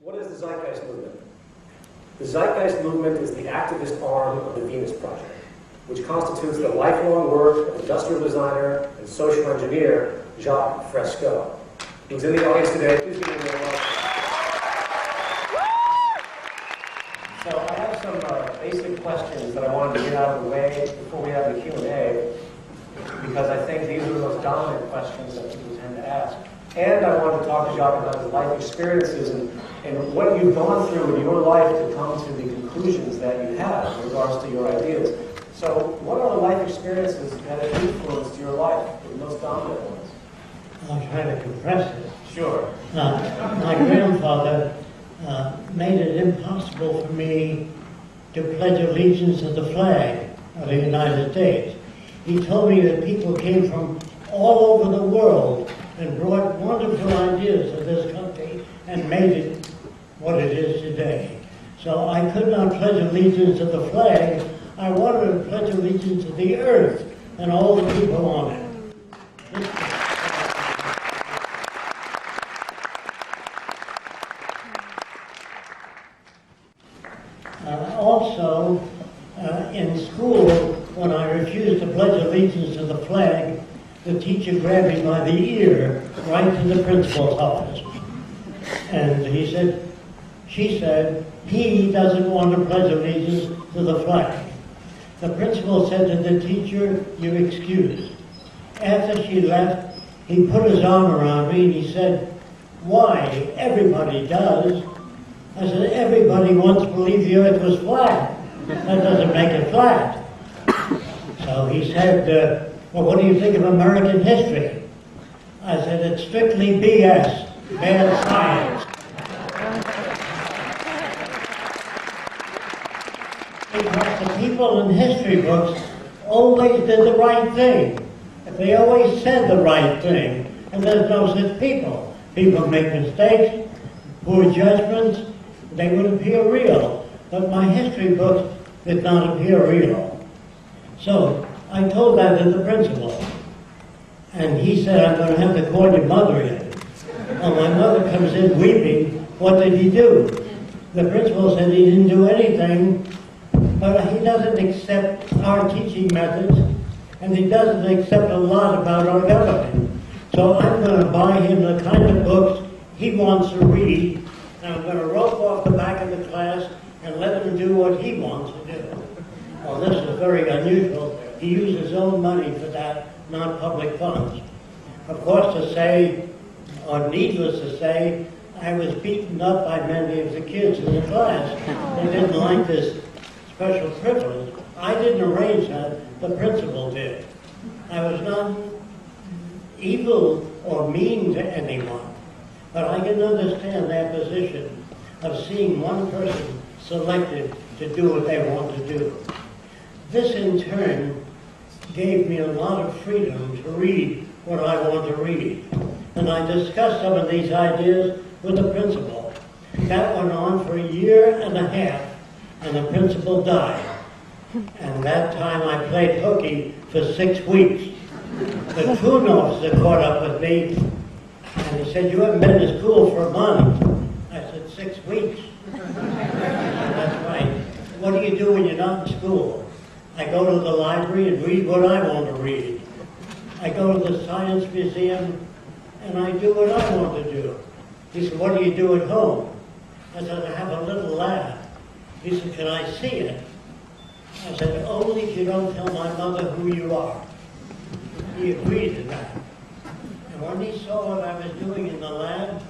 What is the Zeitgeist Movement? The Zeitgeist Movement is the activist arm of the Venus Project, which constitutes the lifelong work of industrial designer and social engineer Jacque Fresco, who's in the audience today. Please give him a welcome. So I have some basic questions that I wanted to get out of the way before we have the Q&A, because I think these are the most dominant questions that people tend to ask. And I wanted to talk to Jacque about his life experiences and what you've gone through in your life to come to the conclusions that you have in regards to your ideas. So what are the life experiences that have influenced your life, the most dominant ones? I'll try to compress it. Sure. My grandfather made it impossible for me to pledge allegiance to the flag of the United States. He told me that people came from all over the world and brought wonderful ideas to this country and made it what it is today. So I could not pledge allegiance to the flag. I wanted to pledge allegiance to the earth and all the people on it. Also, in school, when I refused to pledge allegiance to the flag, the teacher grabbed me by the ear right to the principal's office. And she said, he doesn't want to pledge allegiance to the flag. The principal said to the teacher, you're excused. After she left, he put his arm around me and he said, why? Everybody does. I said, everybody once believed the earth was flat. That doesn't make it flat. So he said, well, what do you think of American history? I said, it's strictly BS, bad science. Because the people in history books always did the right thing. If they always said the right thing, and there's no such people. People make mistakes, poor judgments, they would appear real. But my history books did not appear real. So I told that to the principal. And he said, I'm going to have to call your mother in. Well, my mother comes in weeping. What did he do? The principal said he didn't do anything, but he doesn't accept our teaching methods, and he doesn't accept a lot about our government. So I'm going to buy him the kind of books he wants to read, and I'm going to rope off the back of the class and let him do what he wants to do. Well, this is very unusual. He used his own money for that, not public funds. Of course, to say, or needless to say, I was beaten up by many of the kids in the class. They didn't like this special privilege. I didn't arrange that, the principal did. I was not evil or mean to anyone, but I can understand their position of seeing one person selected to do what they want to do. This, in turn, gave me a lot of freedom to read what I want to read. And I discussed some of these ideas with the principal. That went on for 1.5 years, and the principal died. And that time I played hooky for 6 weeks. The tune officer caught up with me, and he said, you haven't been to school for a month. I said, 6 weeks. That's right. What do you do when you're not in school? I go to the library and read what I want to read. I go to the science museum and I do what I want to do. He said, what do you do at home? I said, I have a little lab. He said, can I see it? I said, only if you don't tell my mother who you are. He agreed to that. And when he saw what I was doing in the lab,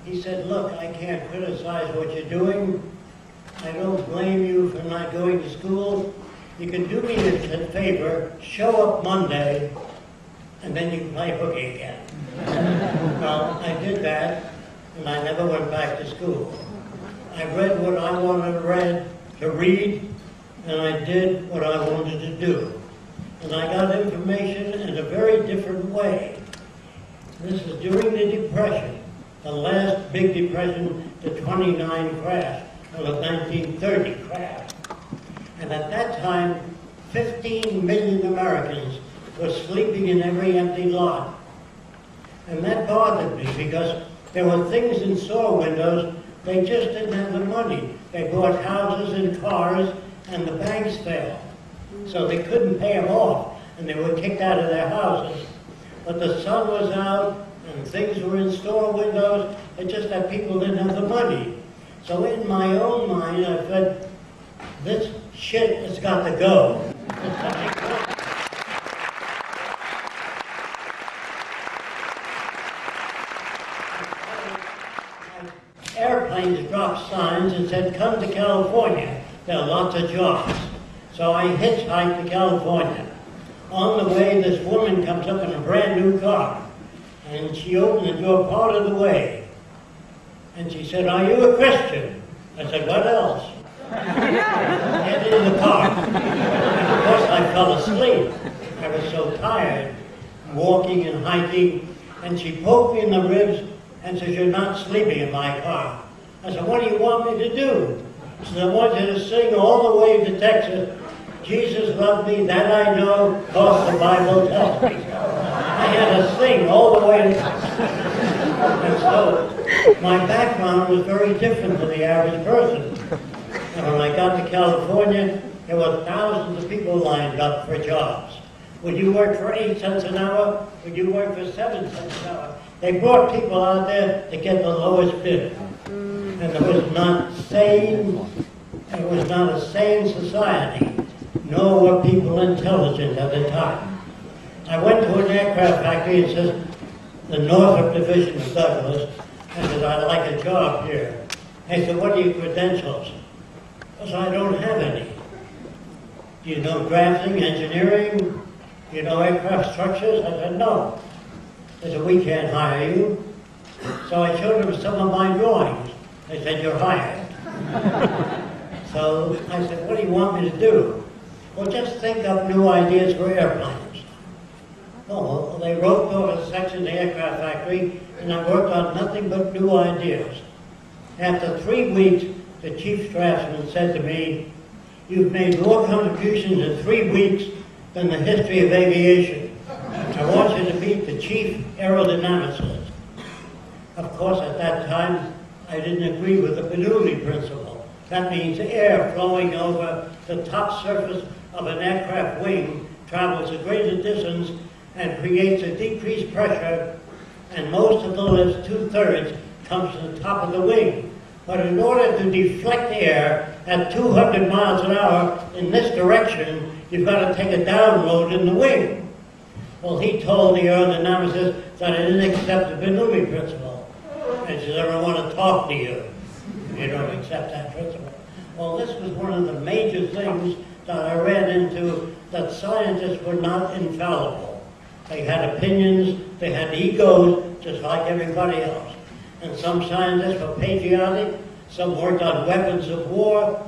he said, look, I can't criticize what you're doing. I don't blame you for not going to school. You can do me a favor, show up Monday, and then you can play hooky again. Well, I did that, and I never went back to school. I read what I wanted to read, and I did what I wanted to do. And I got information in a very different way. This is during the Depression, the last big depression, the 29 crash, or the 1930 crash. And at that time, 15 million Americans were sleeping in every empty lot. And that bothered me because there were things in store windows They just didn't have the money. They bought houses and cars, and the banks failed. So they couldn't pay them off, and they were kicked out of their houses. But the sun was out, and things were in store windows. It's just that people didn't have the money. So in my own mind, I said, this shit has got to go. Airplanes dropped signs and said, come to California. There are lots of jobs. So I hitchhiked to California. On the way, this woman comes up in a brand new car. And she opened the door part of the way. And she said, are you a Christian? I said, what else? Get in the car. And of course, I fell asleep. I was so tired, walking and hiking. And she poked me in the ribs and said, you're not sleeping in my car. I said, what do you want me to do? She said, I want you to sing all the way to Texas. Jesus loved me, that I know, cause the Bible tells me. I had to sing all the way to Texas. And so my background was very different than the average person. And when I got to California, there were thousands of people lined up for jobs. Would you work for 8 cents an hour? Would you work for 7 cents an hour? They brought people out there to get the lowest bid. And it was not a sane society, nor were people intelligent at the time. I went to an aircraft factory and said, the Northrop Division of Douglas, I said, I'd like a job here. They said, what are your credentials? I said, I don't have any. Do you know drafting, engineering? Do you know aircraft structures? I said, no. They said, we can't hire you. So I showed them some of my drawings. They said, you're hired. So I said, what do you want me to do? Well, just think up new ideas for airplanes. Oh, well, they roped off a section of the aircraft factory, and I worked on nothing but new ideas. After 3 weeks, the chief draftsman said to me, you've made more contributions in 3 weeks than the history of aviation. I want you to meet the chief aerodynamicist. Of course, at that time, I didn't agree with the Bernoulli principle. That means air flowing over the top surface of an aircraft wing travels a greater distance and creates a decreased pressure, and most of the lift, 2/3, comes to the top of the wing. But in order to deflect air at 200 miles an hour in this direction, you've got to take a download in the wing. Well, he told the aerodynamicist that I didn't accept the Bernoulli principle. And he said, I don't want to talk to you if you don't accept that principle. Well, this was one of the major things that I read into, that scientists were not infallible. They had opinions, they had egos, just like everybody else. And some scientists were patriotic, some worked on weapons of war.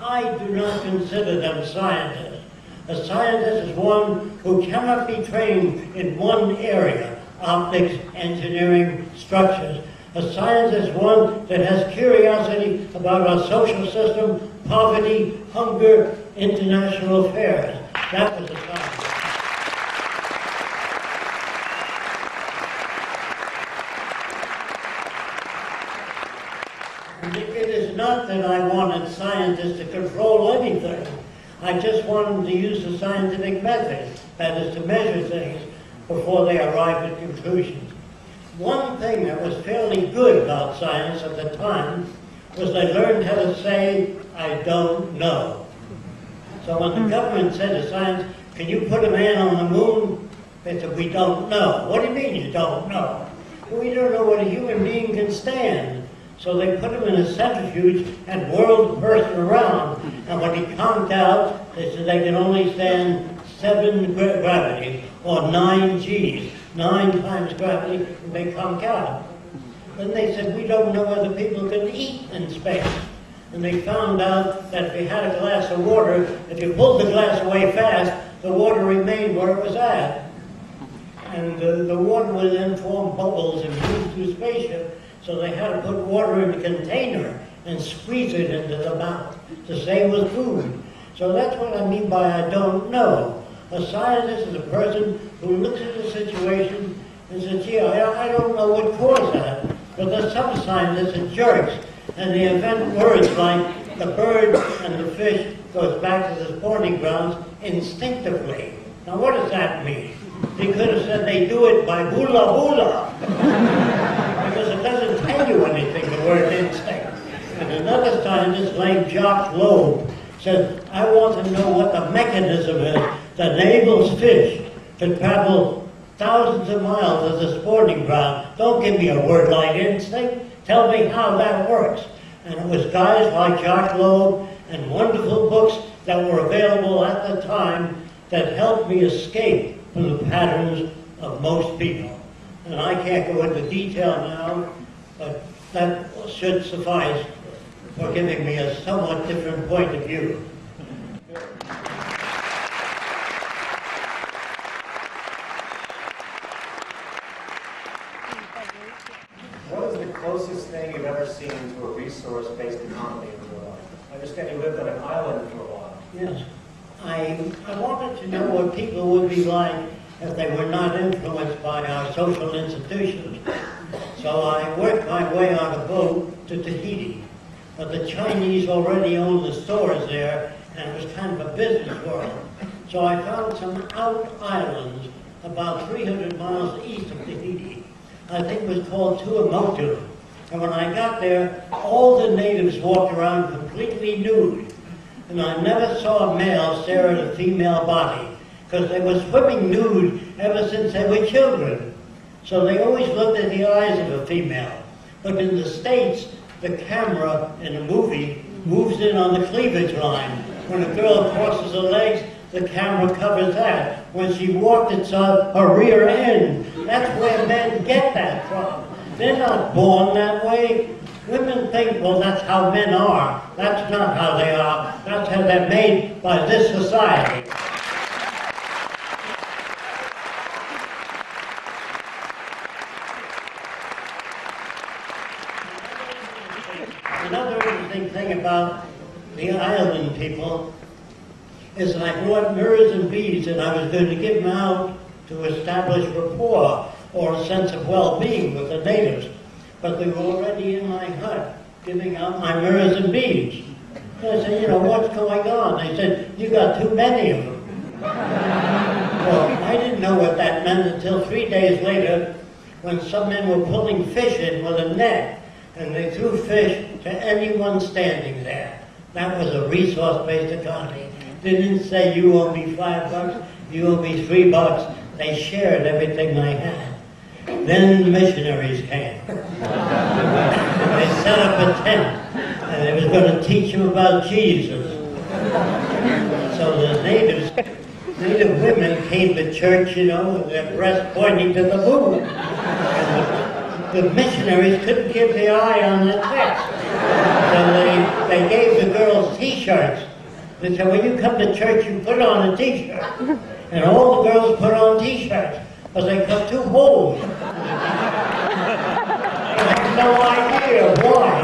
I do not consider them scientists. A scientist is one who cannot be trained in one area, optics, engineering, structures. A scientist is one that has curiosity about our social system, poverty, hunger, international affairs. That was a scientist. And it is not that I wanted scientists to control anything. I just wanted them to use the scientific method, that is, to measure things before they arrive at conclusions. One thing that was fairly good about science at the time was they learned how to say, I don't know. So when the government said to science, can you put a man on the moon? They said, we don't know. What do you mean you don't know? Well, we don't know what a human being can stand. So they put him in a centrifuge and whirled the person around. And when he conked out, they said they can only stand 7 gravity, or 9 Gs. 9 times gravity, and they conk out. Then they said, we don't know whether people can eat in space. And they found out that if you had a glass of water, if you pulled the glass away fast, the water remained where it was at. And the water would then form bubbles and move through spaceship. So they had to put water in a container and squeeze it into the mouth to save the food. So that's what I mean by I don't know. A scientist is a person who looks at the situation and says, gee, I don't know what caused that. But there's some scientists are jerks. and they invent words like the bird and the fish goes back to the spawning grounds instinctively. Now what does that mean? They could have said they do it by hula hula, because it doesn't tell you anything, the word instinct. And another scientist named Jacque Fresco said, I want to know what the mechanism is that enables fish to travel thousands of miles as a spawning ground. Don't give me a word like instinct. Tell me how that works. And it was guys like Jacque Fresco and wonderful books that were available at the time that helped me escape from the patterns of most people. And I can't go into detail now, but that should suffice for giving me a somewhat different point of view. What is the closest thing you've ever seen to a resource-based economy in your life? I understand you lived on an island for a while. Yes. I wanted to know what people would be like if they were not influenced by our social institutions. So I worked my way on a boat to Tahiti. But the Chinese already owned the stores there, and it was kind of a business world. So I found some out islands about 300 miles east of Tahiti. I think it was called Tuamotu. And when I got there, all the natives walked around completely nude. And I never saw a male stare at a female body, because they were swimming nude ever since they were children. So they always looked at the eyes of a female. But in the States, the camera in a movie moves in on the cleavage line. When a girl crosses her legs, the camera covers that. When she walked, it saw her rear end. That's where men get that from. They're not born that way. Women think, well, that's how men are. That's not how they are. That's how they're made by this society. Another interesting thing about the island people is that I brought mirrors and beads, and I was going to give them out to establish rapport or a sense of well-being with the natives. But they were already in my hut giving out my mirrors and beads. So I said, you know, what's going on? They said, you got too many of them. Well, I didn't know what that meant until 3 days later when some men were pulling fish in with a net, and they threw fish to anyone standing there. That was a resource-based economy. Didn't say you owe me $5, you owe me $3. They shared everything I had. Then the missionaries came. They set up a tent, and they was going to teach them about Jesus. So the native women came to church, you know, with their breasts pointing to the moon. And the missionaries couldn't give the eye on the text. So they gave the girls T-shirts. They said, when you come to church, you put on a T-shirt. And all the girls put on T-shirts, but they cut 2 holes. I have no idea why,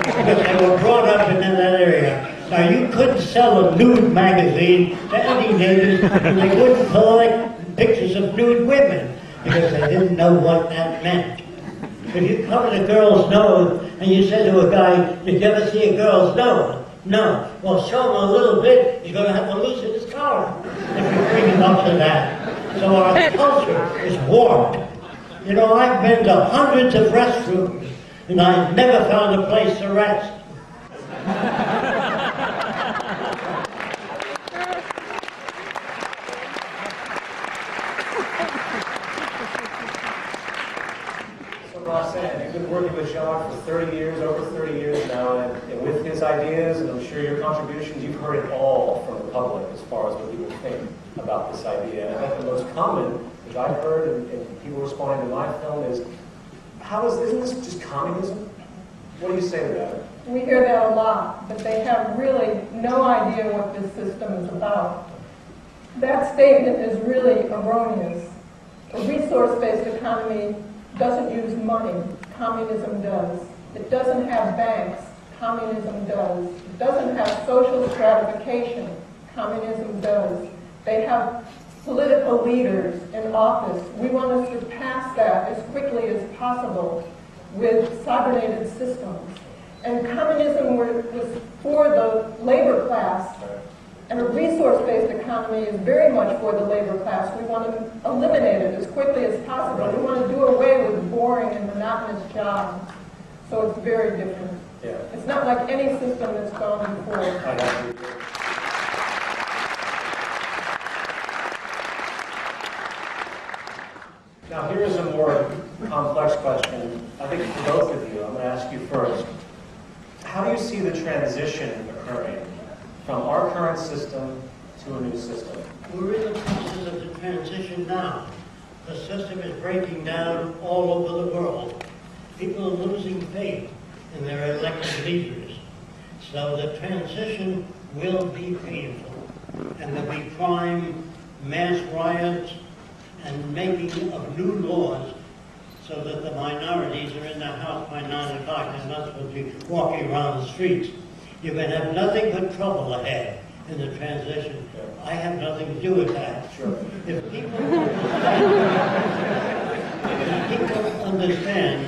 because they were brought up in that area. Now, you couldn't sell a nude magazine to any natives, and they wouldn't collect pictures of nude women, because they didn't know what that meant. If you cover a girl's nose, and you say to a guy, did you ever see a girl's nose? No. Well, show him a little bit, he's going to have to loosen his collar if you bring him up to that. So our culture is warped. You know, I've been to hundreds of restrooms, and I've never found a place to rest. So Roxanne, you've been working with Jacque for 30 years, over 30 years now, and with his ideas, and I'm sure your contributions, you've heard it all from the public as far as what people think about this idea. And I think the most common, which I've heard, and people responding to my film, is, isn't this just communism? What do you say to that? We hear that a lot, but they have really no idea what this system is about. That statement is really erroneous. A resource-based economy doesn't use money. Communism does. It doesn't have banks. Communism does. It doesn't have social stratification. Communism does. They have political leaders in office. We want to surpass that as quickly as possible with cybernated systems. And communism was for the labor class, and a resource-based economy is very much for the labor class. We want to eliminate it as quickly as possible. We want to do away with boring and monotonous jobs. So it's very different. Yeah. It's not like any system that's gone before. I know. Now here is a more complex question, I think for both of you. I'm going to ask you first. How do you see the transition occurring from our current system to a new system? We're in the process of the transition now. The system is breaking down all over the world. People are losing faith in their elected leaders. So the transition will be painful. And there'll be crime, mass riots, and making of new laws so that the minorities are in the house by 9 o'clock and not supposed to be walking around the streets. You're going to have nothing but trouble ahead in the transition. I have nothing to do with that. Sure. If people understand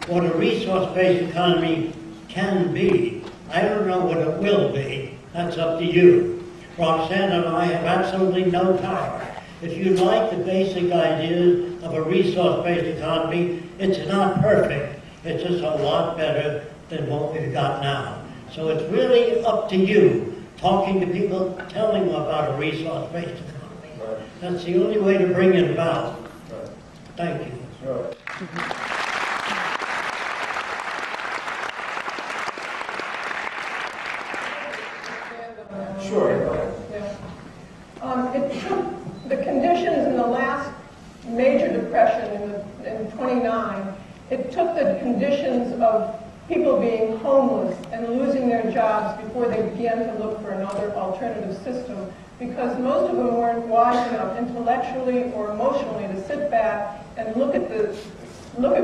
what a resource-based economy can be, I don't know what it will be. That's up to you. Roxanne and I have absolutely no power. If you like the basic ideas of a resource-based economy, it's not perfect. It's just a lot better than what we've got now. So it's really up to you, talking to people, telling them about a resource-based economy. Right. That's the only way to bring it about. Right. Thank you. Sure. Sure. Go ahead. Yeah. It took the conditions in the last major depression in 29, it took the conditions of people being homeless and losing their jobs before they began to look for another alternative system, because most of them weren't wise enough intellectually or emotionally to sit back and look at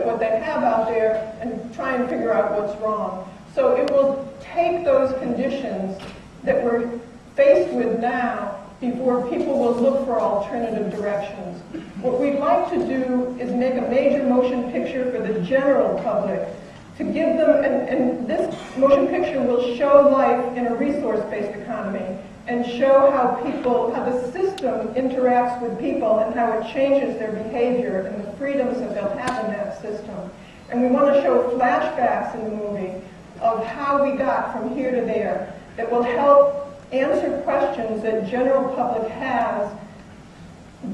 what they have out there and try and figure out what's wrong. So it will take those conditions that we're faced with now before people will look for alternative directions. What we'd like to do is make a major motion picture for the general public to give them, and this motion picture will show life in a resource-based economy and show how the system interacts with people and how it changes their behavior and the freedoms that they'll have in that system. And we want to show flashbacks in the movie of how we got from here to there that will help answer questions that general public has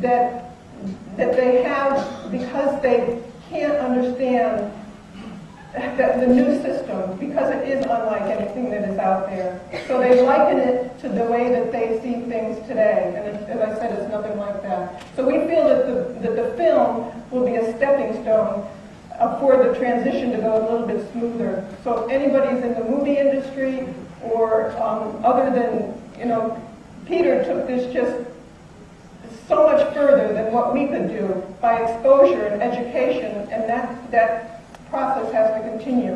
that they have because they can't understand the new system, because it is unlike anything that is out there. So they liken it to the way that they see things today, and as I said, it's nothing like that. So we feel that the film will be a stepping stone for the transition to go a little bit smoother. So if anybody's in the movie industry or other than, Peter took this just so much further than what we could do by exposure and education, and that process has to continue.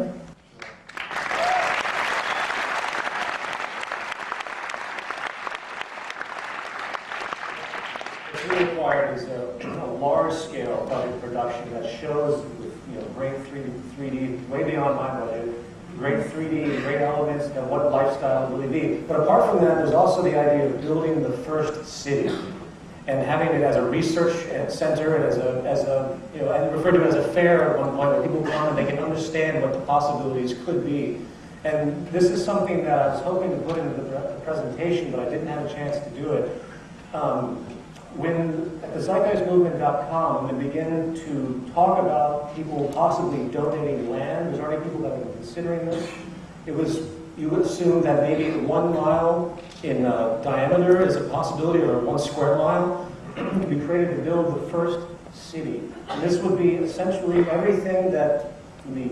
What's required is a large-scale budget production that shows with great 3D, way beyond my budget, great 3D, great elements, and what lifestyle will really be. But apart from that, there's also the idea of building the first city and having it as a research center and I refer to it as a fair at one point where people come and they can understand what the possibilities could be. And this is something that I was hoping to put into the presentation, but I didn't have a chance to do it. When at the zeitgeistmovement.com, when they begin to talk about people possibly donating land, there's already people that have been considering this. You would assume that maybe 1 mile in diameter is a possibility, or 1 square mile could be created to build the first city. And this would be essentially everything that, from the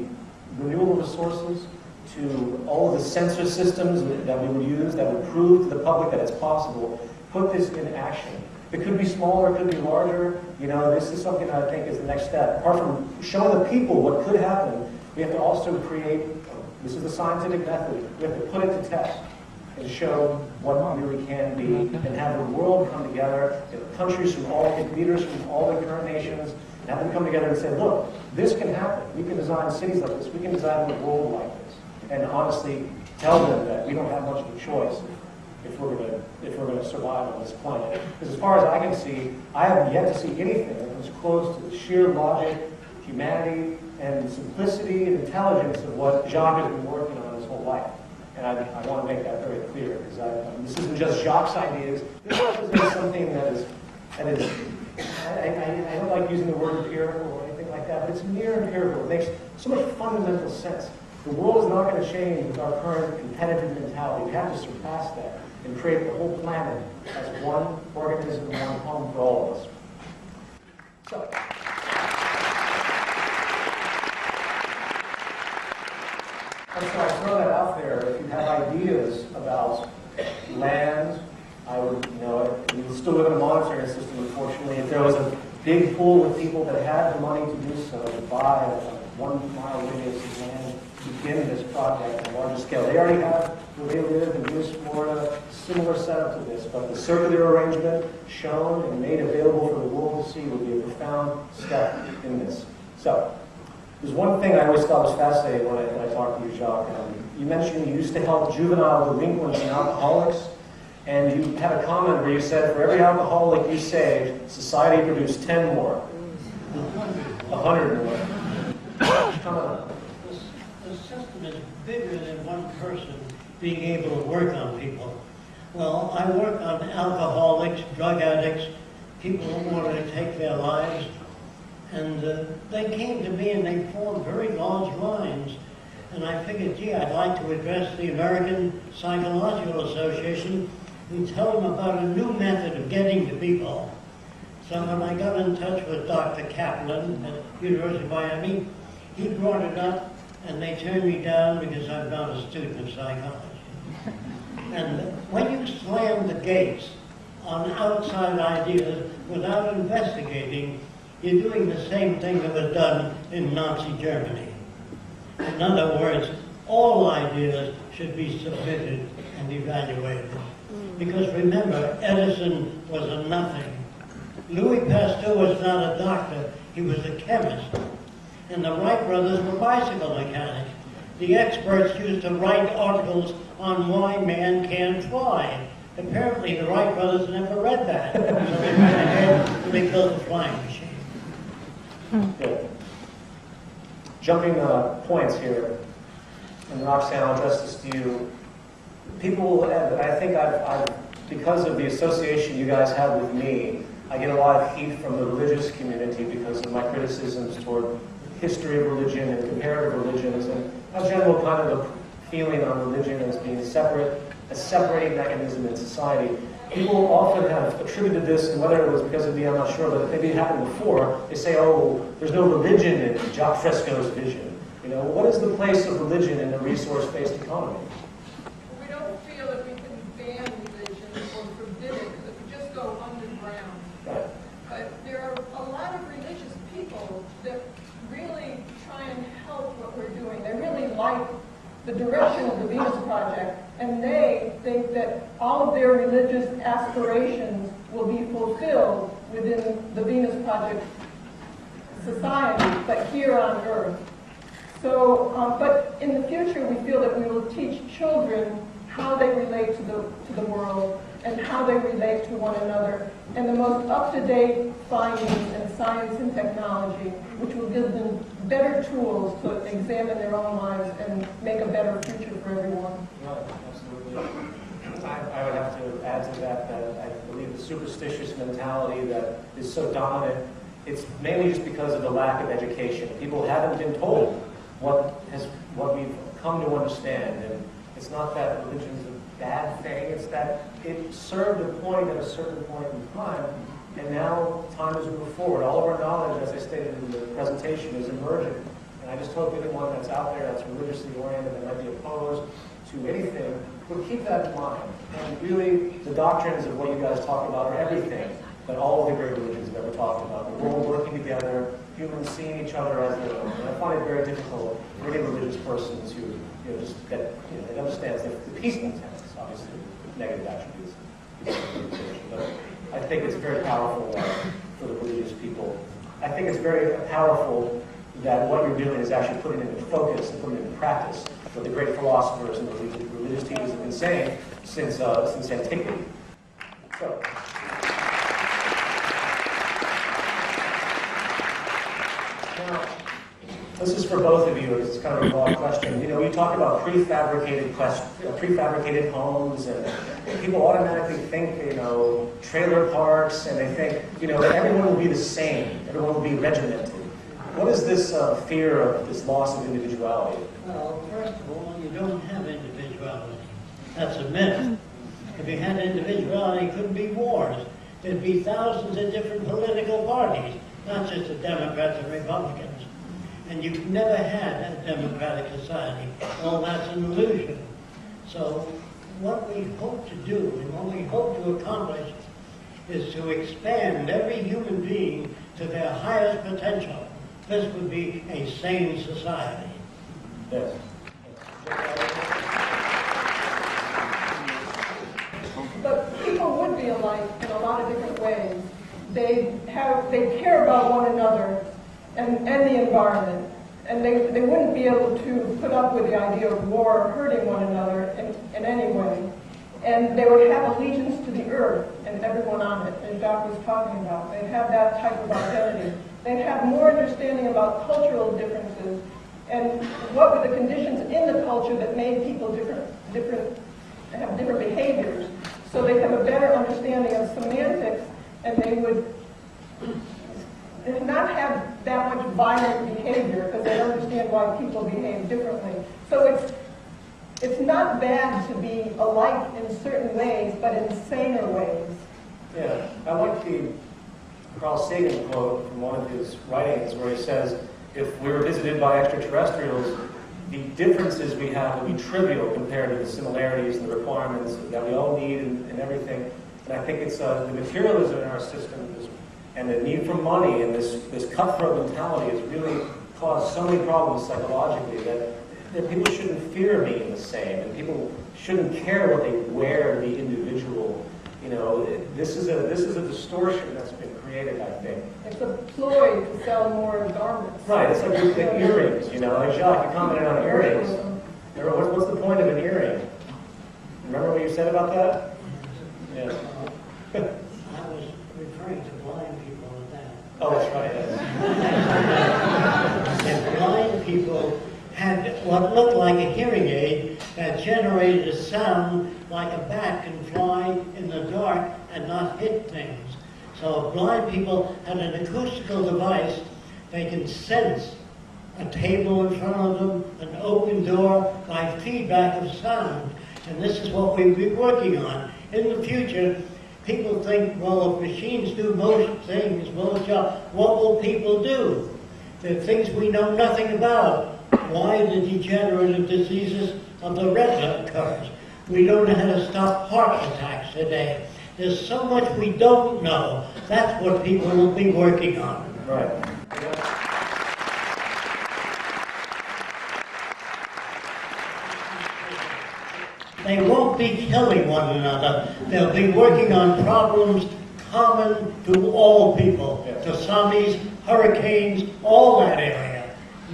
renewable resources to all of the sensor systems that we would use that would prove to the public that it's possible, put this in action. It could be smaller, it could be larger. This is something that I think is the next step. Apart from showing the people what could happen, we have to also create, this is the scientific method, we have to put it to test and show what really can be and have the world come together, countries from leaders from all the current nations, and have them come together and say, look, this can happen. We can design cities like this. We can design a world like this. and honestly tell them that we don't have much of a choice if we're going to survive on this planet. Because as far as I can see, I haven't yet to see anything that comes close to the sheer logic, humanity, and simplicity and intelligence of what Jacque has been working on his whole life. And I want to make that very clear, because this isn't just Jacque's ideas. This represents something that is I don't like using the word empirical or anything like that, but it's near empirical. It makes so much fundamental sense. The world is not going to change with our current competitive mentality. We have to surpass that and create the whole planet as one organism, one home for all of us. So, and so I throw that out there. If you have ideas about land, I would, we still live in a monetary system, unfortunately. If there was a big pool of people that had the money to do so, to buy a 1 mile radius of land, to begin this project on a larger scale. They already have, where they live in East Florida, similar setup to this, but the circular arrangement shown and made available for the world to see would be a profound step in this. So, there's one thing I always thought was fascinating when I talked to you, Jacque. You mentioned you used to help juvenile delinquents and alcoholics, and you had a comment where you said, for every alcoholic you saved, society produced 10 more. 100 more. Come on. The system is bigger than one person being able to work on people. Well, I work on alcoholics, drug addicts, people who want to take their lives. And they came to me and they formed very large lines. And I figured, gee, I'd like to address the American Psychological Association and tell them about a new method of getting to people. So when I got in touch with Dr. Kaplan at University of Miami, he brought it up and they turned me down because I'm not a student of psychology. And when you slam the gates on outside ideas without investigating, you're doing the same thing that was done in Nazi Germany. In other words, all ideas should be submitted and evaluated. Because remember, Edison was a nothing. Louis Pasteur was not a doctor, he was a chemist. And the Wright brothers were bicycle mechanics. The experts used to write articles on why man can't fly. Apparently the Wright brothers never read that. So they went ahead and they built a flying machine. Good. Jumping points here, and Roxanne, I'll address this to you. People, I think I've, because of the association you guys have with me, I get a lot of heat from the religious community because of my criticisms toward history of religion and comparative religions, and a general kind of a feeling on religion as being separate, a separating mechanism in society. People often have attributed this, and whether it was because of me, I'm not sure, but maybe it happened before, they say, oh, there's no religion in Jacque Fresco's vision. What is the place of religion in a resource-based economy? We don't feel that we can ban religion or forbid it, because it would just go underground. Right. But there are a lot of religious people that really try and help what we're doing. They really like the direction of the Venus Project, and they think that all of their religious aspirations will be fulfilled within the Venus Project society, but here on Earth. So, but in the future, we feel that we will teach children how they relate to the world and how they relate to one another, and the most up-to-date findings in science and technology, which will give them better tools to examine their own lives and make a better future for everyone. Right, absolutely. I would have to add to that I believe the superstitious mentality that is so dominant, it's mainly just because of the lack of education. People haven't been told what we've come to understand, and it's not that religion's a bad thing, it's that it served a point at a certain point in time, and now time has moved forward. All of our knowledge, as I stated in the presentation, is emerging. And I just hope anyone that's out there that's religiously oriented, that might be opposed to anything, would keep that in mind. And really, the doctrines of what you guys talk about are everything that all of the great religions have ever talked about. The world working together, humans seeing each other as their own. And I find it very difficult for any religious person to just get, it understands the peaceful tenets, obviously, negative attributes. But I think it's very powerful for the religious people. I think it's very powerful that what you're doing is actually putting it into focus and putting it into practice, what the great philosophers and the religious teachers have been saying since antiquity. So. Now, this is for both of you. It's kind of a broad question. You know, you talk about prefabricated homes, and people automatically think, you know, trailer parks, and they think, you know, everyone will be the same. Everyone will be regimented. What is this fear of this loss of individuality? Well, first of all, you don't have individuality. That's a myth. If you had individuality, it couldn't be wars. There'd be thousands of different political parties, not just the Democrats and Republicans. And you've never had a democratic society. Well, that's an illusion. So what we hope to do and what we hope to accomplish is to expand every human being to their highest potential. This would be a sane society. Yes. But people would be alike in a lot of different ways. They care about one another and the environment, and they wouldn't be able to put up with the idea of war or hurting one another in any way. And they would have allegiance to the earth and everyone on it, as Jacque was talking about. They'd have that type of identity. They'd have more understanding about cultural differences and what were the conditions in the culture that made people have different behaviors. So they'd have a better understanding of semantics, and they would not have that much violent behavior because they understand why people behave differently. So it's not bad to be alike in certain ways, but in saner ways. Yeah, I like the Carl Sagan quote from one of his writings where he says, if we were visited by extraterrestrials, the differences we have would be trivial compared to the similarities and the requirements that we all need and everything. And I think it's the materialism in our system and the need for money and this cutthroat mentality has really caused so many problems psychologically that people shouldn't fear being the same, and people shouldn't care what they wear to be individual. You know, this is a distortion that's been created, I think. It's a ploy to sell more garments. Right, it's like earrings, you know. Like Jacque, you commented on earrings. What's the point of an earring? Remember what you said about that? Yeah. I was referring to blind people with that. Oh, that's right, yes. If blind people had what looked like a hearing aid that generated a sound like a bat can fly in the dark and not hit things. So if blind people had an acoustical device, they can sense a table in front of them, an open door by feedback of sound. And this is what we'll be working on. In the future, people think, well, if machines do most things, most jobs, what will people do? There are things we know nothing about. Why the degenerative diseases of the retina occurs. We don't know how to stop heart attacks today. There's so much we don't know. That's what people will be working on. Right. They won't be killing one another. They'll be working on problems common to all people. Yes. Tsunamis, hurricanes, all that area.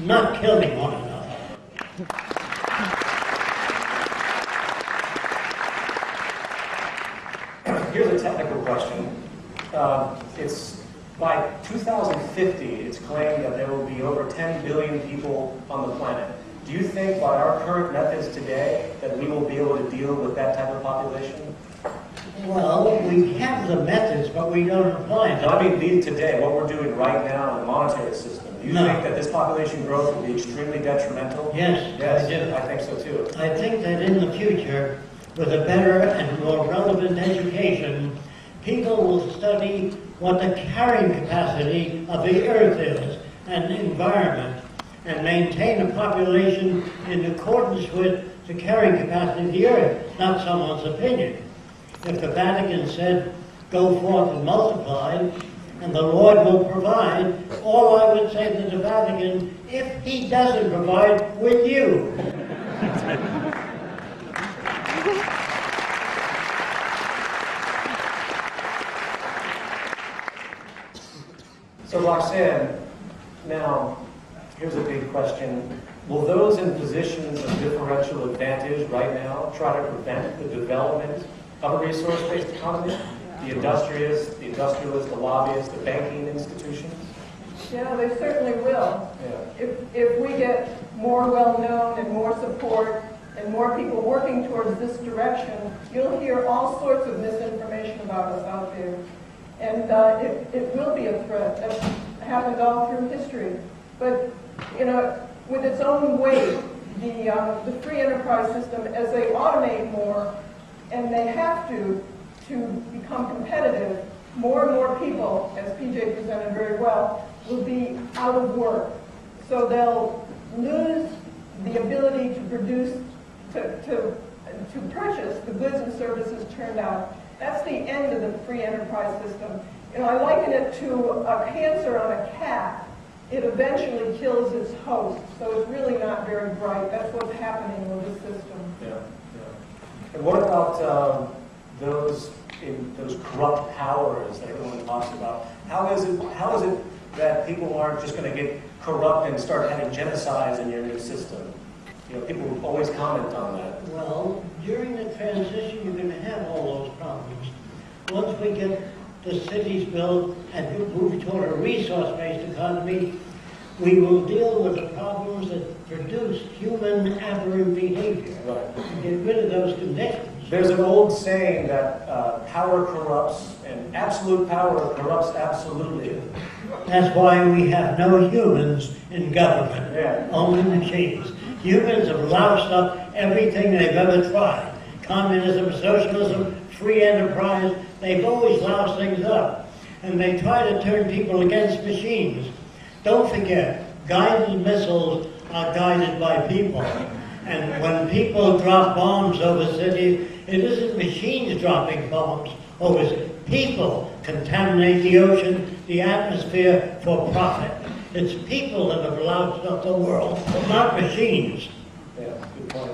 Not killing one another. Here's a technical question. It's by 2050, it's claimed that there will be over 10 billion people on the planet. Do you think by our current methods today that we will be able to deal with that type of population? Well, we have the methods, but we don't apply them. No, I mean today, what we're doing right now in the monetary system. Do you think that this population growth will be extremely detrimental? Yes, Yes, I do. I think so too. I think that in the future, with a better and more relevant education, people will study what the carrying capacity of the earth is and the environment, and maintain a population in accordance with the carrying capacity of the earth, not someone's opinion. If the Vatican said, go forth and multiply, and the Lord will provide, all I would say to the Vatican, if he doesn't provide, will you? So Roxanne, now, here's a big question. Will those in positions of differential advantage right now try to prevent the development of a resource-based economy? The industrialists, the lobbyists, the banking institutions? Yeah, they certainly will. Yeah. If we get more well-known and more support and more people working towards this direction, you'll hear all sorts of misinformation about us out there. And it will be a threat. That's happened all through history. But, you know, with its own weight, the free enterprise system, as they automate more, and they have to become competitive, more and more people, as PJ presented very well, will be out of work. So they'll lose the ability to produce, to purchase the goods and services turned out. That's the end of the free enterprise system. You know, I liken it to a cancer on a cat. It eventually kills its host, so it's really not very bright. That's what's happening with the system. Yeah, yeah. And what about those corrupt powers that everyone talks about? How is it that people aren't just going to get corrupt and start having genocides in your new system? You know, people always comment on that. Well, during the transition, you're going to have all those problems. Once we get the cities built and move toward a resource-based economy, we will deal with the problems that produce human aberrant behavior. Right. Get rid of those conditions. There's an old saying that power corrupts, and absolute power corrupts absolutely. That's why we have no humans in government, Yeah. only machines. Humans have loused up everything they've ever tried. Communism, socialism, free enterprise, they've always loused things up. And they try to turn people against machines. Don't forget, guided missiles are guided by people. And when people drop bombs over cities, it isn't machines dropping bombs over cities. People contaminate the ocean, the atmosphere for profit. It's people that have loused up the world, not machines. Yeah, good point.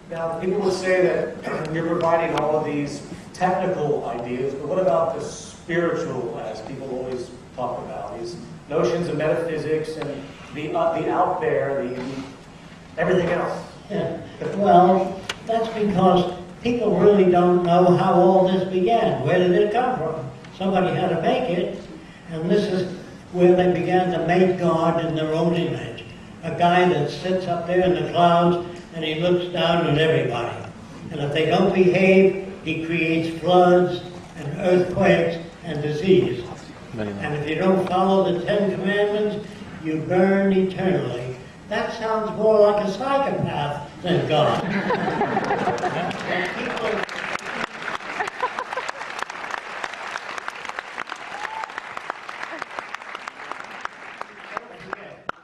Now, people would say that you're providing all of these technical ideas, but what about the spiritual, as people always talk about, these notions of metaphysics and the out there, the everything else? Yeah. Well, that's because people really don't know how all this began. Where did it come from? Somebody had to make it, and this is where they began to make God in their own image. A guy that sits up there in the clouds and he looks down at everybody. And if they don't behave, he creates floods and earthquakes and disease. And if you don't follow the 10 Commandments, you burn eternally. That sounds more like a psychopath than God.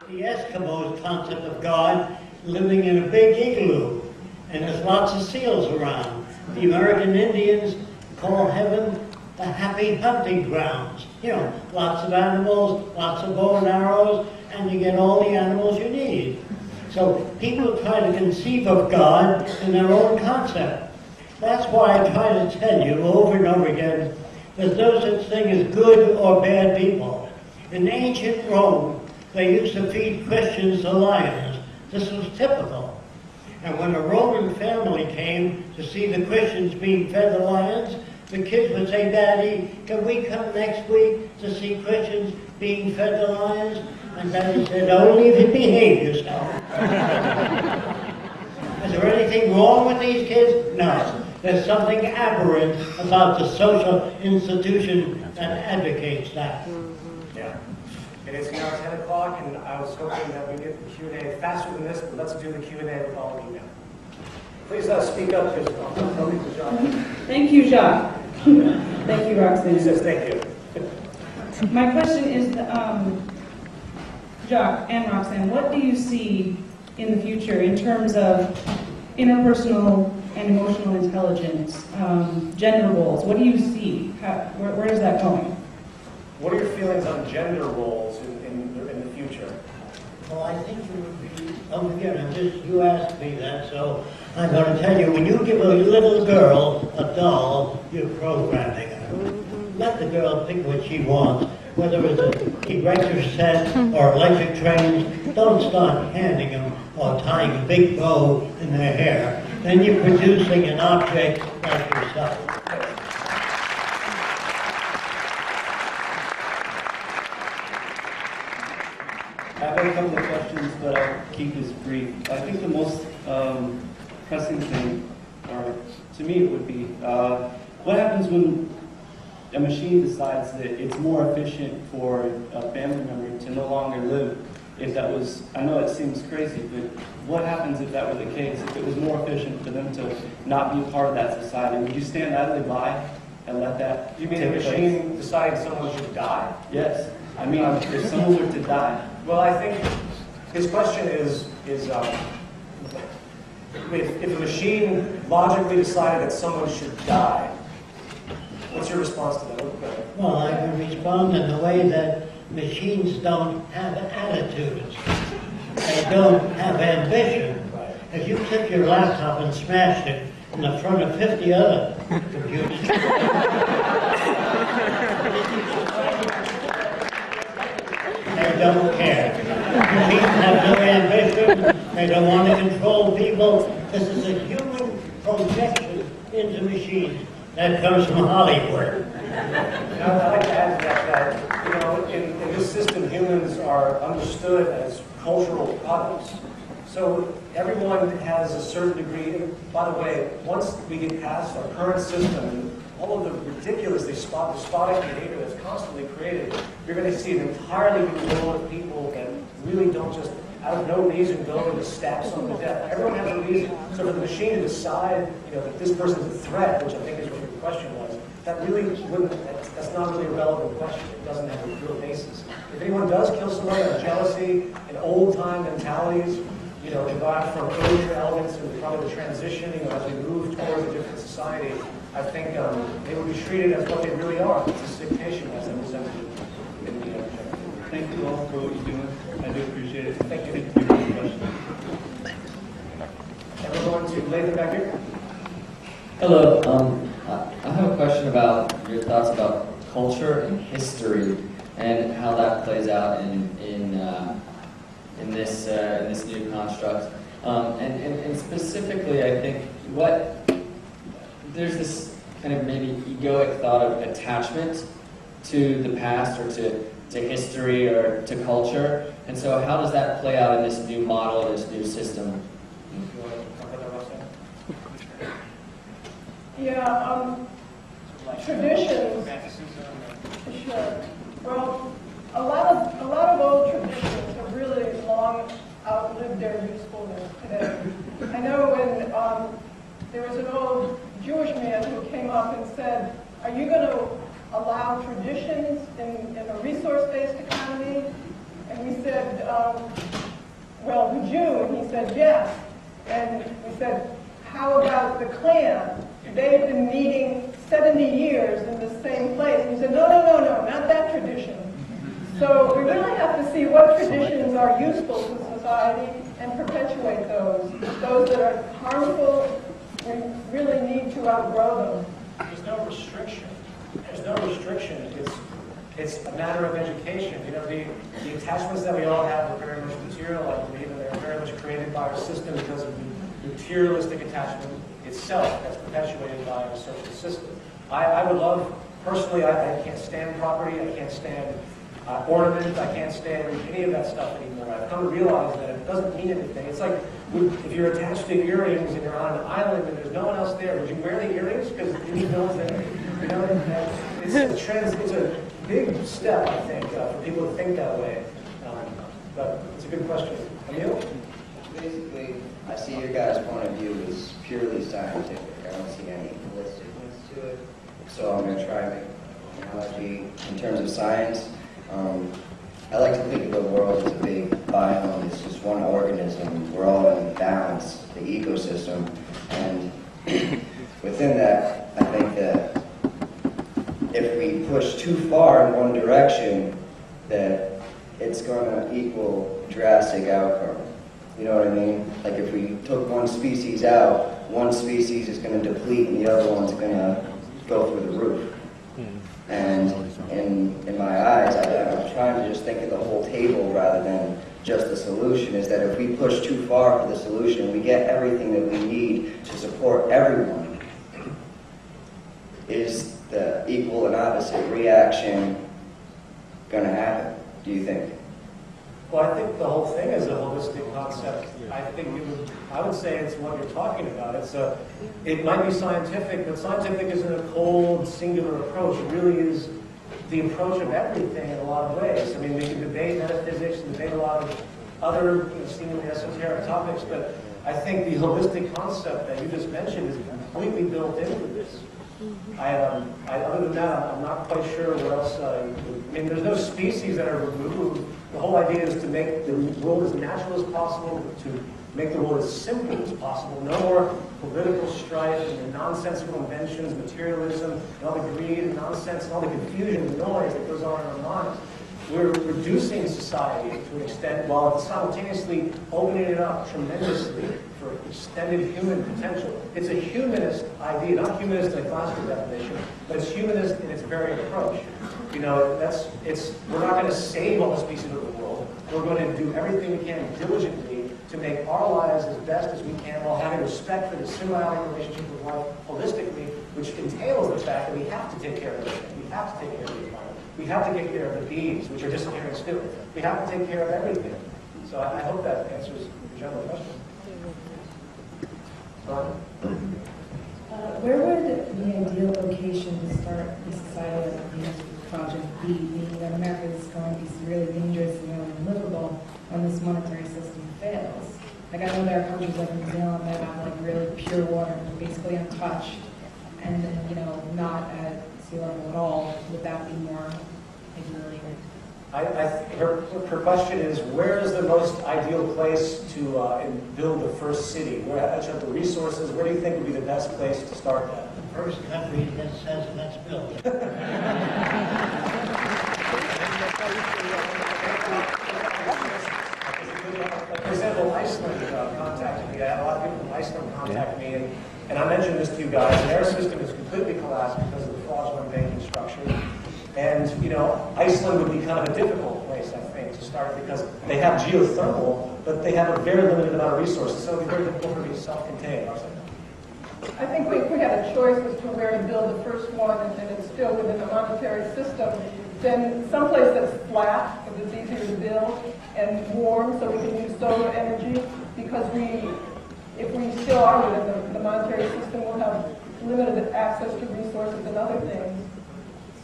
The Eskimos' concept of God living in a big igloo, and there's lots of seals around. The American Indians call heaven the happy hunting grounds. You know, lots of animals, lots of bow and arrows, and you get all the animals you need. So people try to conceive of God in their own concept. That's why I try to tell you over and over again, there's no such thing as good or bad people. In ancient Rome, they used to feed Christians to lions. This was typical. And when a Roman family came to see the Christians being fed the lions, the kids would say, "Daddy, can we come next week to see Christians being fed the lions?" And Daddy said, "Only if you behave yourself." Is there anything wrong with these kids? No. There's something aberrant about the social institution that advocates that. Yeah. It is now 10 o'clock, and I was hoping that we'd get the Q&A faster than this, but let's do the Q&A with all of you now. Please speak up, because I'll tell you to Jacque. Thank you, Jacque. Thank you, Roxanne. He says thank you. My question is, Jacque and Roxanne, what do you see in the future in terms of interpersonal and emotional intelligence, gender roles? What do you see? Where is that going? What are your feelings on gender roles in the future? Well, I think you would be, you asked me that, so I'm going to tell you, when you give a little girl a doll, you're programming her. let the girl pick what she wants, whether it's an erector set or electric trains. Don't start handing them or tying a big bow in their hair. Then you're producing an object like yourself. I have a couple of questions, but I'll keep this brief. I think the most pressing thing, or to me it would be, what happens when a machine decides that it's more efficient for a family member to no longer live? If that was, I know it seems crazy, but what happens if that were the case? If it was more efficient for them to not be a part of that society, would you stand idly by and let that You mean take a machine deciding someone should die? Yes. I mean, if someone were to die. Well, I think his question is if a machine logically decided that someone should die, what's your response to that? Well, I can respond in the way that machines don't have attitudes. They don't have ambition. If you took your laptop and smashed it in the front of 50 other computers, they don't care. Machines have no ambition. They don't want to control people. This is a human projection into machines that comes from Hollywood. I'd like to add to that, in this system, humans are understood as cultural products. So everyone has a certain degree. By the way, once we get past our current system, all of the ridiculous, despotic behavior that's constantly created, you're going to see an entirely new world of people that really don't just, out of no reason, go and just stab someone to death. Everyone has a reason. So for the machine to decide, that this person's a threat, which I think is what your question was, that's not really a relevant question. It doesn't have a real basis. If anyone does kill somebody out of jealousy and old-time mentalities, derived from earlier elements and probably the transition, as we move towards a different society, I think they would be treated as what they really are. It's a sick patient as they're presented in the object. Thank you all for what you're doing. I do appreciate it. Thank you. Thank you for your question. And we're going to Lathan back here. Hello. I have a question about your thoughts about culture and history and how that plays out in this new construct. And specifically, I think there's this kind of maybe egoic thought of attachment to the past or to history or to culture. And so how does that play out in this new model, this new system? Yeah, traditions. Sure. Well, a lot of old traditions have really long outlived their usefulness today. I know when there was an old Jewish man who came up and said, "Are you going to allow traditions in a resource-based economy?" And we said, "Well, the Jew," and he said, "Yes." And we said, "How about the Klan? They've been meeting 70 years in the same place." And he said, no, not that tradition. So we really have to see what traditions are useful to society and perpetuate those. Those that are harmful, we really need to outgrow them. There's no restriction. There's no restriction. It's a matter of education. The attachments that we all have are very much material, I believe, and they're very much created by our system because of the materialistic attachment itself that's perpetuated by our social system. I would love, personally, I can't stand property, I can't stand ornament, I can't stand any of that stuff anymore. I've come to realize that it doesn't mean anything. It's like if you're attached to earrings and you're on an island and there's no one else there, would you wear the earrings because no one's there? It's a big step, I think, for people to think that way. But it's a good question. Emil? Basically, I see your guys' point of view as purely scientific. I don't see any holisticness to it. So I'm going to try to make an analogy in terms of science. I like to think of the world as a big biome. It's just one organism. We're all in balance, the ecosystem. And within that, I think that if we push too far in one direction, that it's going to equal drastic outcome. You know what I mean? Like if we took one species out, one species is going to deplete and the other one's going to go through the roof. And in my eyes, I'm trying to just think of the whole table rather than just the solution, is that if we push too far for the solution, we get everything that we need to support everyone, is the equal and opposite reaction going to happen, do you think? Well, I think the whole thing is a holistic concept. I would say it's what you're talking about. It might be scientific, but scientific isn't a cold, singular approach. It really is the approach of everything in a lot of ways. I mean, we can debate metaphysics, debate a lot of other seemingly esoteric topics, but I think the holistic concept that you just mentioned is completely built into this. Other than that, I'm not quite sure what else. I mean, there's no species that are removed. The whole idea is to make the world as natural as possible, to make the world as simple as possible. No more political strife and nonsensical inventions, materialism, and all the greed and nonsense and all the confusion and noise that goes on in our minds. We're reducing society to an extent while simultaneously opening it up tremendously for extended human potential. It's a humanist idea, not humanist in a classical definition, but it's humanist in its very approach. You know, we're not going to save all the species of the world. We're going to do everything we can diligently to make our lives as best as we can while having respect for the symbiotic relationship with life holistically, which entails the fact that we have to take care of everything. We have to take care of the environment. We have to take care of the bees, which are disappearing still. We have to take care of everything. So I hope that answers your general question. Where would the ideal location to start the societal advancement project be, being that America is going to be really dangerous and really unlivable when this monetary system fails? Like, I know there are countries like New Zealand that have like really pure water, basically untouched, and you know, not at sea level at all. Would that be more ideally? Her question is, where is the most ideal place to build the first city? Where have the resources? Where do you think would be the best place to start that? The first country that says let's build it. For example, Iceland contacted me. I had a lot of people from Iceland contact me, and I mentioned this to you guys. Their system is completely collapsed because of the fraudulent banking structure. And, you know, Iceland would be kind of a difficult place, I think, to start because they have geothermal, but they have a very limited amount of resources, so it would be very difficult for them to be self-contained. I think if we had a choice as to where to build the first one and it's still within the monetary system, then someplace that's flat, because it's easier to build, and warm, so we can use solar energy, because if we still are within the monetary system, we'll have limited access to resources and other things.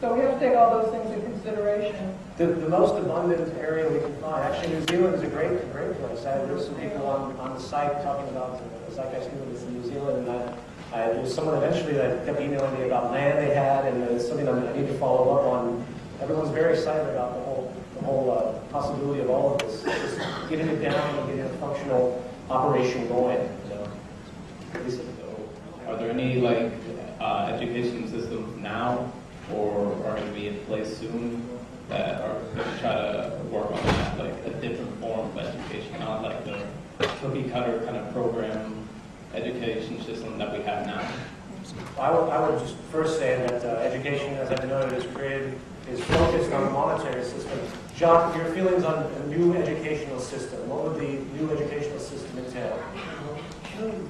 So we have to take all those things into consideration. The most abundant area we can find, actually New Zealand is a great place. I heard some people on the site talking about the zeitgeist movement in New Zealand, and there was someone eventually that kept emailing me about land they had, and it's something I need to follow up on. Everyone's very excited about the whole possibility of all of this, just getting it down and getting a functional operation going. So, are there any education systems now, or are going to be in place soon that are going to try to work on that, like a different form of education, not like the cookie cutter kind of program education system that we have now? I would just first say that education, as I've noted, is focused on the monetary system. Jacque, your feelings on a new educational system. What would the new educational system entail? Children,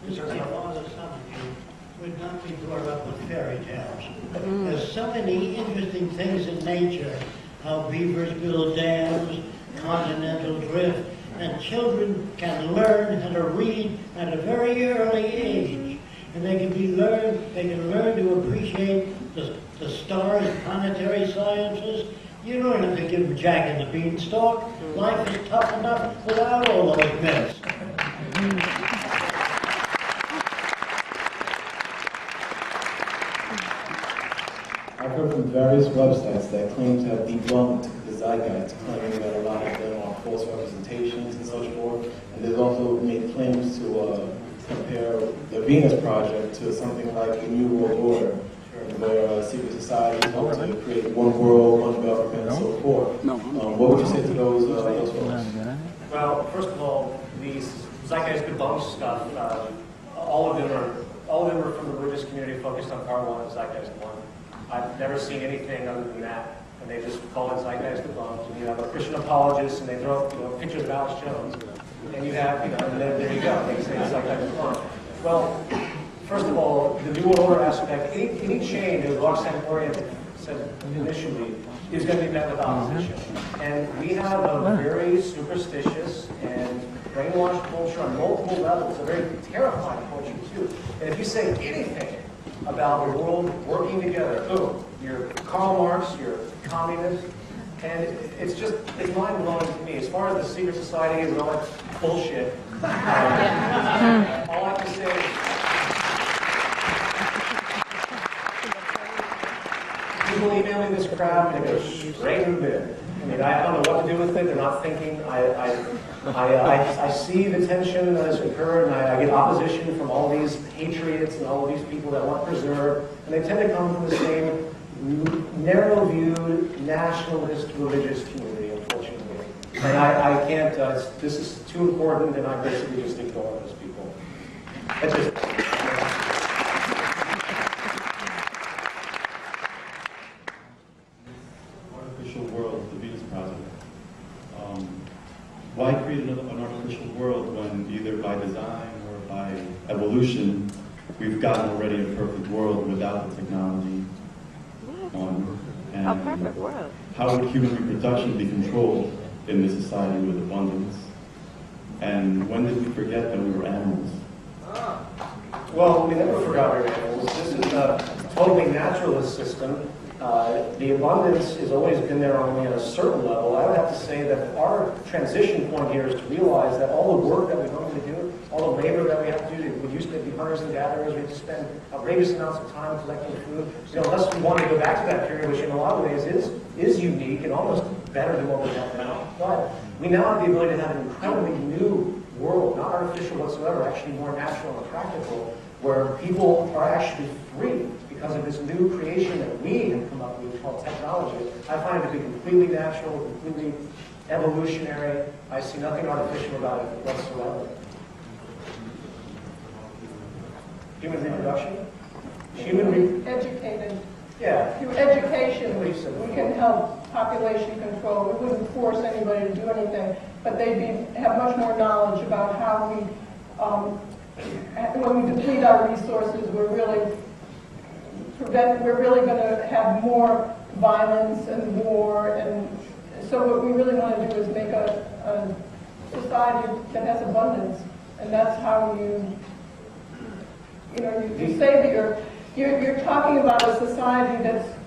this is a lot of subject, would not be brought up with fairy tales. There's so many interesting things in nature, how beavers build dams, continental drift, and children can learn how to read at a very early age. And they can learn to appreciate the stars, planetary sciences. You don't have to give them Jack and the Beanstalk. Life is tough enough without all those myths. I've heard from various websites that claim to have debunked the zeitgeist, claiming that a lot of them are false representations and such forth. And they've also made claims to compare the Venus Project to something like the New World Order, where secret societies hope to create one world, one government, and so forth. What would you say to those folks? Well, first of all, these zeitgeist debunk stuff, all of them are from the religious community focused on part one of zeitgeist one. have never seen anything other than that, and they just call it zeitgeist debunked. And you have a Christian apologist, and they throw up pictures of Alex Jones, and you have and then there you go. They say it's zeitgeist debunked. Well, first of all, the New Order aspect, any change, as Roxanne said initially, is going to be met with opposition. And we have a very superstitious and brainwashed culture on multiple levels, a very terrifying culture too. And if you say anything about the world working together, boom, you're Karl Marx, you're communist, and it's mind-blowing to me. As far as the secret society and all that bullshit, all I can say is people email me this crap and it goes straight in the bin. I mean, I don't know what to do with it. They're not thinking. I see the tension that has occurred, and I get opposition from all these patriots and all of these people that want preserve, and they tend to come from the same narrow-viewed, nationalist, religious community, unfortunately. And I can't. This is too important, and I basically just ignore those people. That's just. Why create an artificial world when either by design or by evolution, we've gotten already a perfect world without the technology? And a perfect world. How would human reproduction be controlled in this society with abundance? And when did we forget that we were animals? Well, we never forgot we were animals. This is a totally naturalist system. The abundance has always been there only at a certain level. I would have to say that our transition point here is to realize that all the work that we normally do, all the labor that we have to do, we used to be hunters and gatherers, we have to spend outrageous amounts of time collecting food. Unless we want to go back to that period, which in a lot of ways is unique and almost better than what we have now. But we now have the ability to have an incredibly new world, not artificial whatsoever, actually more natural and practical, where people are actually free because of this new creation that we have come up with called technology. I find it to be completely natural, completely evolutionary. I see nothing artificial about it whatsoever. Human reproduction? Educated. Yeah. Through education, we can help population control. We wouldn't force anybody to do anything, but they'd have much more knowledge about how we, when we deplete our resources, we're really going to have more violence and war, and so what we really want to do is make a society that has abundance, and that's how you say that you're talking about a society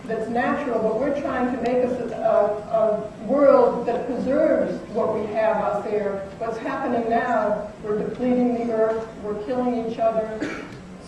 that's natural, but we're trying to make a world that preserves what we have out there. What's happening now, we're depleting the earth, we're killing each other,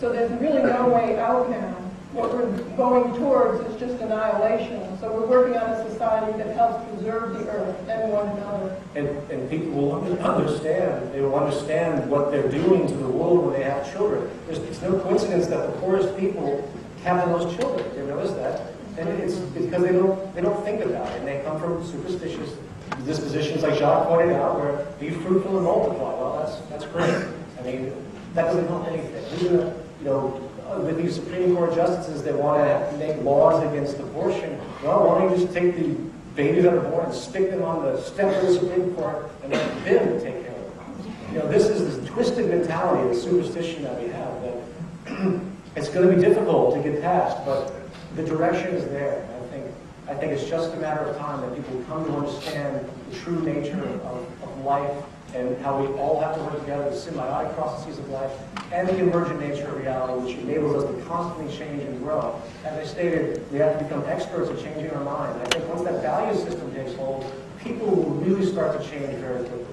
so there's really no way out now. What we're going towards is just annihilation. So we're working on a society that helps preserve the earth and one another. And people will understand. They will understand what they're doing to the world when they have children. It's no coincidence that the poorest people have the most children. You notice that? And it's because they don't think about it. And they come from superstitious dispositions, like Jacque pointed out, where be fruitful and multiply. Well, that's great. I mean, that doesn't help anything. Even with these Supreme Court justices that want to make laws against abortion, well, why don't you just take the babies that are born and stick them on the step of the Supreme Court and let them take care of them? This is this twisted mentality, the superstition that we have, that it's going to be difficult to get past, but the direction is there. I think it's just a matter of time that people come to understand the true nature of life and how we all have to work together, the symbiotic processes of life, and the emergent nature of reality, which enables us to constantly change and grow. As I stated, we have to become experts at changing our mind. I think once that value system takes hold, people will really start to change very quickly.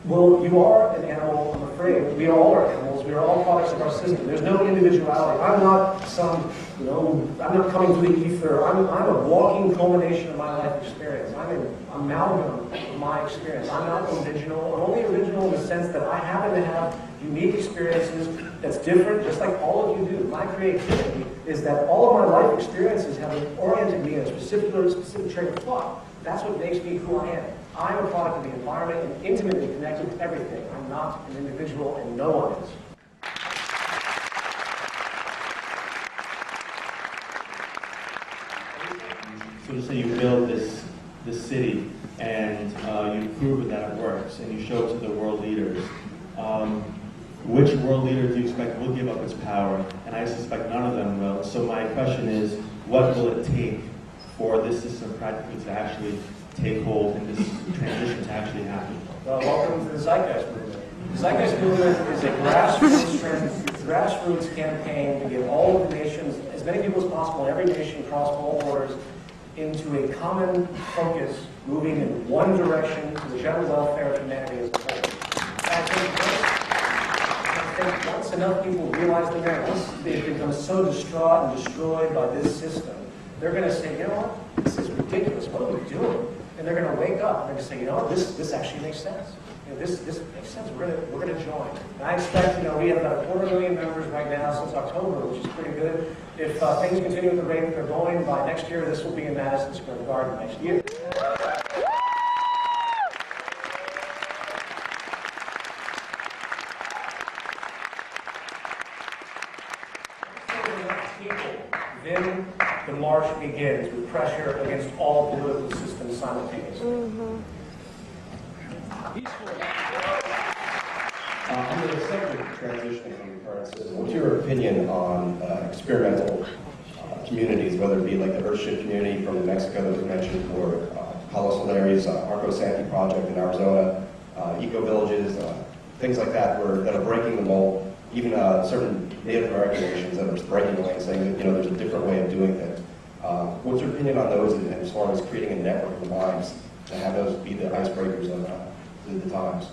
Well, you are an animal, I'm afraid. We all are animals. We are all products of our system. There's no individuality. I'm not I'm not coming through the ether. I'm a walking culmination of my life experience. I'm an amalgam of my experience. I'm not original. I'm only original in the sense that I happen to have unique experiences that's different, just like all of you do. My creativity is that all of my life experiences have oriented me in a specific trait of thought. That's what makes me who I am. I'm a product of the environment and intimately connected to everything. I'm not an individual, and no one is. So to say you build this city and you've proven that it works and you show it to the world leaders. Which world leader do you expect will give up its power? And I suspect none of them will. So my question is, what will it take for this system practically to actually take hold and this transition to actually happen? Well, welcome to the Zeitgeist Movement. The Zeitgeist Movement is a grassroots campaign to get all of the nations, as many people as possible in every nation across all borders, into a common focus, moving in one direction to the general welfare of humanity as a whole. I think once enough people realize the merit, once they've become so distraught and destroyed by this system, they're going to say, you know what, this is ridiculous, what are we doing? And they're going to wake up and they're going to say, you know what, this actually makes sense. You know, this makes sense, we're going to join. And I expect, we have about 250,000 members right now since October, which is pretty good. If things continue at the rate that they're going, by next year, this will be in Madison Square Garden next year. Then the march begins with pressure against all political systems simultaneously. Under the second transitioning from the current system, what's your opinion on experimental communities, whether it be like the Earthship community from Mexico that was mentioned, or Palos Solari's Arco Santi project in Arizona, eco-villages, things like that, that are breaking the mold, even certain Native American nations that are breaking away and saying that there's a different way of doing things. What's your opinion on those as far as creating a network of minds to have those be the icebreakers of the times?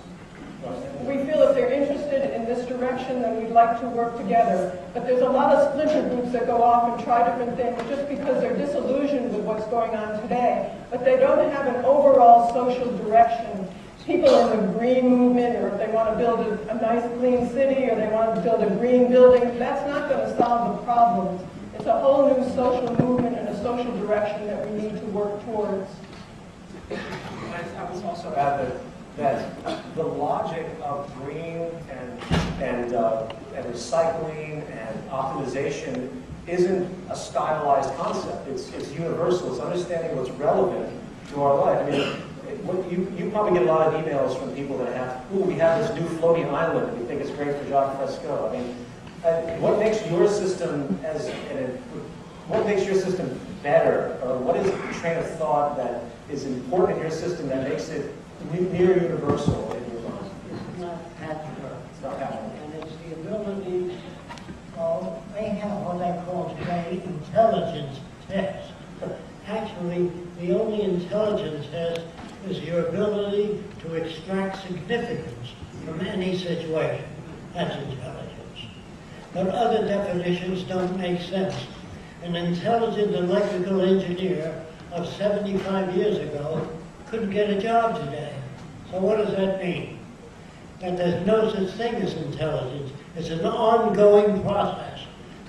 We feel if they're interested in this direction, then we'd like to work together. But there's a lot of splinter groups that go off and try different things just because they're disillusioned with what's going on today. But they don't have an overall social direction. People in the green movement, or if they want to build a nice clean city, or they want to build a green building, that's not going to solve the problems. It's a whole new social movement and a social direction that we need to work towards. I would also add that the logic of green and recycling and optimization isn't a stylized concept. It's universal. It's understanding what's relevant to our life. I mean, you probably get a lot of emails from people that we have this new floating island and we think it's great for Jacque Fresco. I mean, what makes your system what makes your system better, or what is the train of thought that is important in your system that makes it near universal in your mind? It's not patchwork. It's not patchwork. And it's the ability, they have what they call today intelligence tests. Actually, the only intelligence test is your ability to extract significance from any situation. That's intelligence. But other definitions don't make sense. An intelligent electrical engineer of 75 years ago couldn't get a job today. So what does that mean? That there's no such thing as intelligence. It's an ongoing process.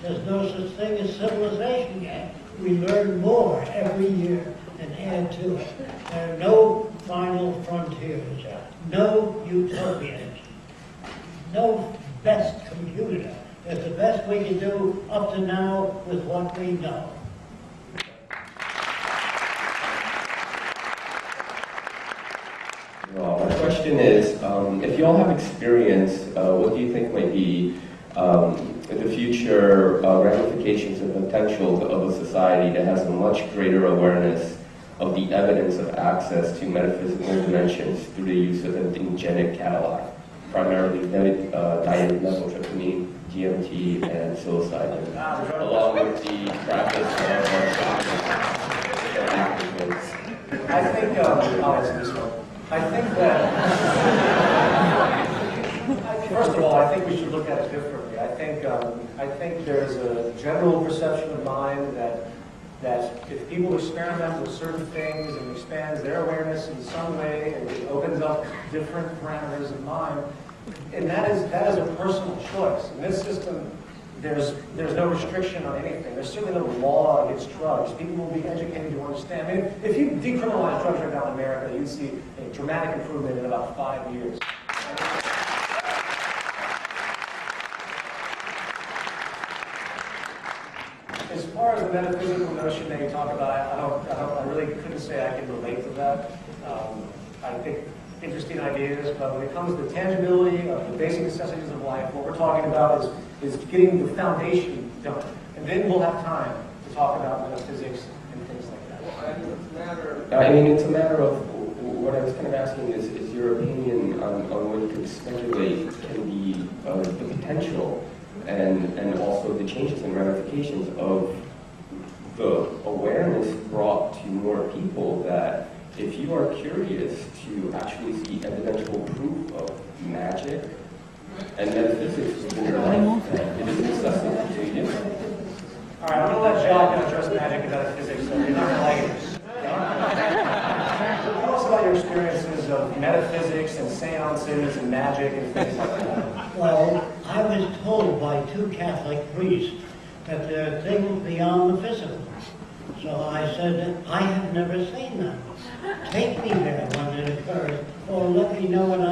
There's no such thing as civilization yet. We learn more every year and add to it. There are no final frontiers, no utopias, no best computer. It's the best we can do up to now with what we know. Well, my question is, if you all have experience, what do you think might be the future ramifications and potential of a society that has a much greater awareness of the evidence of access to metaphysical dimensions through the use of an entheogenic catalog, primarily dimethyltryptamine, DMT, and psilocybin, along with the practice of I think, I'll answer this one. I think that, first of all, I think we should look at it differently. I think there's a general perception of mind that if people experiment with certain things and expands their awareness in some way, and it opens up different parameters of mind, and that is a personal choice. In this system, there's no restriction on anything. There's certainly no law against drugs. People will be educated to understand. I mean, if you decriminalize drugs right now in America, you'd see a dramatic improvement in about 5 years. As far as the metaphysical notion that you talk about, I really couldn't say I can relate to that. I think interesting ideas, but when it comes to the tangibility of the basic necessities of life, what we're talking about is getting the foundation done. And then we'll have time to talk about metaphysics and things like that. I mean, it's a matter of, what I was kind of asking is your opinion on what you could speculate can be the potential and also the changes and ramifications of the awareness brought to more people that if you are curious to actually see evidential proof of magic and metaphysics within your life, that it is accessible to you. All right, I'm going to let Jacque address magic and metaphysics, so you're not going to like it. Tell us about your experiences of metaphysics and seances and magic and things like that. Well, I was told by 2 Catholic priests that there are things beyond the physical. So I said, I have never seen them. Take me there when it occurs, or let me know when I